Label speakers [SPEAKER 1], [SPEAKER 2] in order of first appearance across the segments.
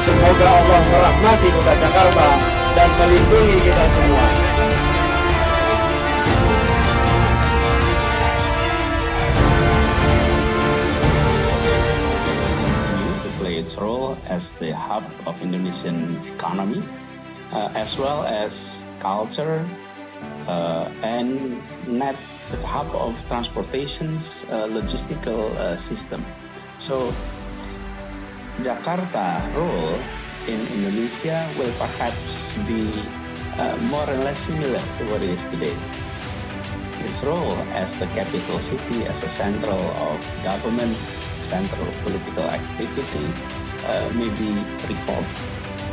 [SPEAKER 1] Semoga Allah merahmati kota Jakarta dan melindungi kita semua.
[SPEAKER 2] To play its role as the hub of Indonesian economy, as well as culture and net the hub of transportation's logistical system. So Jakarta role in Indonesia will perhaps be more or less similar to what it is today. Its role as the capital city, as a central of government, central of political activity, may be reformed,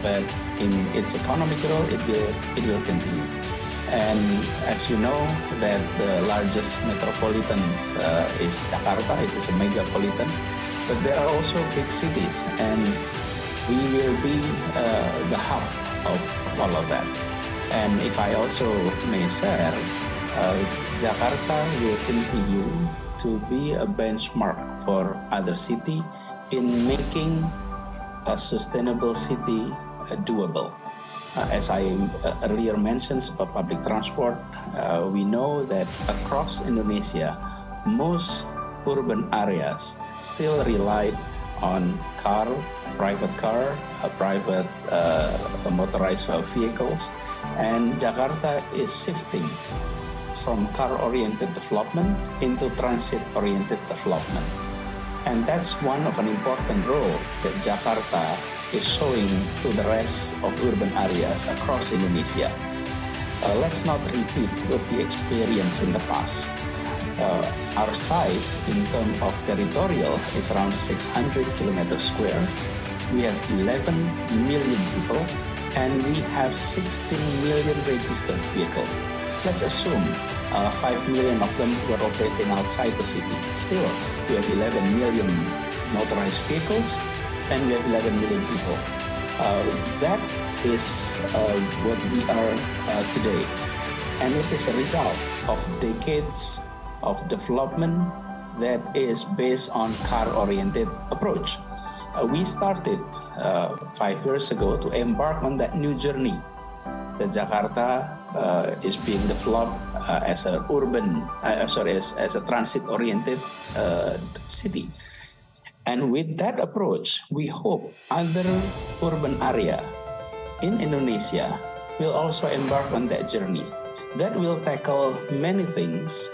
[SPEAKER 2] but in its economic role, it will continue. And as you know, that the largest metropolitan is Jakarta. It is a megapolitan. But there are also big cities, and we will be the hub of all of that. And if I also may share, Jakarta will continue to be a benchmark for other cities in making a sustainable city doable. As I earlier mentioned about public transport, we know that across Indonesia, most urban areas still relied on private motorized vehicles, and Jakarta is shifting from car-oriented development into transit-oriented development. And that's one of an important role that Jakarta is showing to the rest of urban areas across Indonesia. Let's not repeat what we experienced in the past. Our size in terms of territorial is around 600 kilometers square. We have 11 million people, and we have 16 million registered vehicles. Let's assume 5 million of them were operating outside the city. Still, we have 11 million motorized vehicles, and we have 11 million people. That is what we are today. And it is a result of decades of development that is based on car-oriented approach. We started 5 years ago to embark on that new journey. That Jakarta is being developed as a as a transit-oriented city. And with that approach, we hope other urban area in Indonesia will also embark on that journey. That will tackle many things,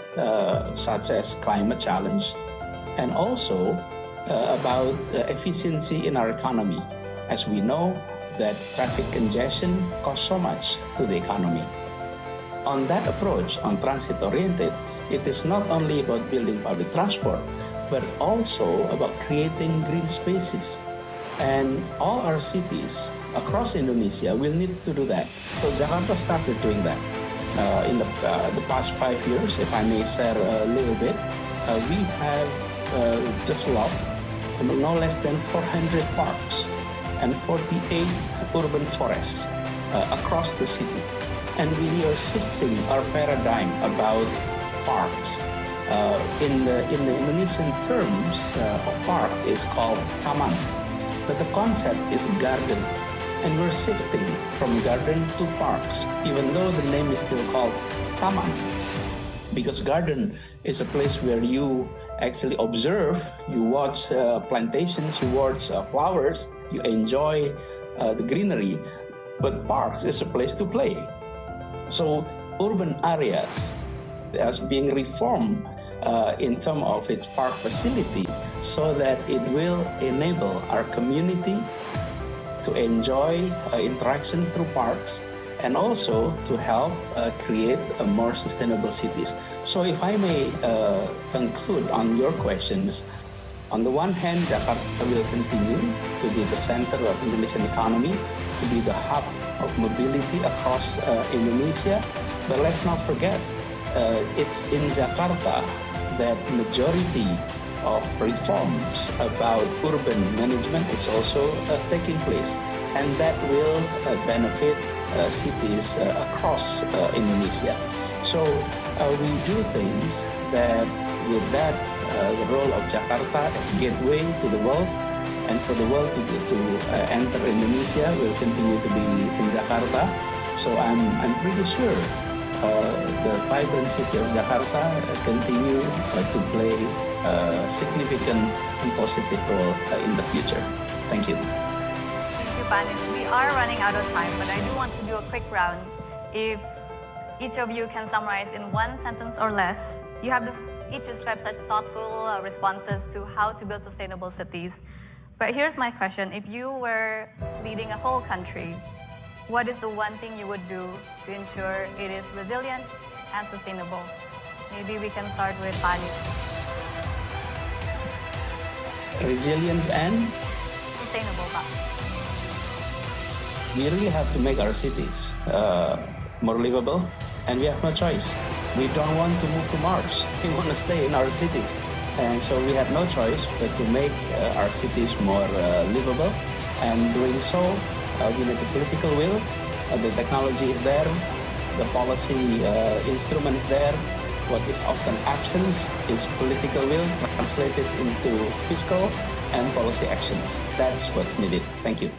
[SPEAKER 2] such as climate challenge, and also about efficiency in our economy. As we know, that traffic congestion costs so much to the economy. On that approach, on transit-oriented, it is not only about building public transport, but also about creating green spaces. And all our cities across Indonesia will need to do that. So Jakarta started doing that. In the past 5 years, if I may share a little bit, we have developed no less than 400 parks and 48 urban forests across the city. And we are shifting our paradigm about parks. In the Indonesian terms, a park is called taman, but the concept is garden. And we're shifting from garden to parks, even though the name is still called taman. Because garden is a place where you actually observe, you watch plantations, you watch flowers, you enjoy the greenery. But parks is a place to play. So urban areas are being reformed in terms of its park facility so that it will enable our community to enjoy interaction through parks, and also to help create a more sustainable cities. So if I may conclude on your questions, on the one hand, Jakarta will continue to be the center of Indonesian economy, to be the hub of mobility across Indonesia. But let's not forget, it's in Jakarta that majority of reforms about urban management is also taking place, and that will benefit cities across Indonesia. So we do things that with that the role of Jakarta as gateway to the world And for the world to enter Indonesia, will continue to be in Jakarta. So I'm pretty sure the vibrant city of Jakarta continue to play a significant and positive role in the future. Thank you.
[SPEAKER 3] Thank you, panel. We are running out of time, but I do want to do a quick round. If each of you can summarize in one sentence or less, you have each described such thoughtful responses to how to build sustainable cities. But here's my question. If you were leading a whole country, what is the one thing you would do to ensure it is resilient and sustainable? Maybe we can start with Pani.
[SPEAKER 2] Resilience and
[SPEAKER 3] Sustainable, Pak.
[SPEAKER 2] we really have to make our cities more livable, and we have no choice. We don't want to move to Mars. We want to stay in our cities. And so we have no choice but to make our cities more livable. And doing so, we need the political will, the technology is there, the policy instrument is there. What is often absent is political will translated into fiscal and policy actions. That's what's needed. Thank you.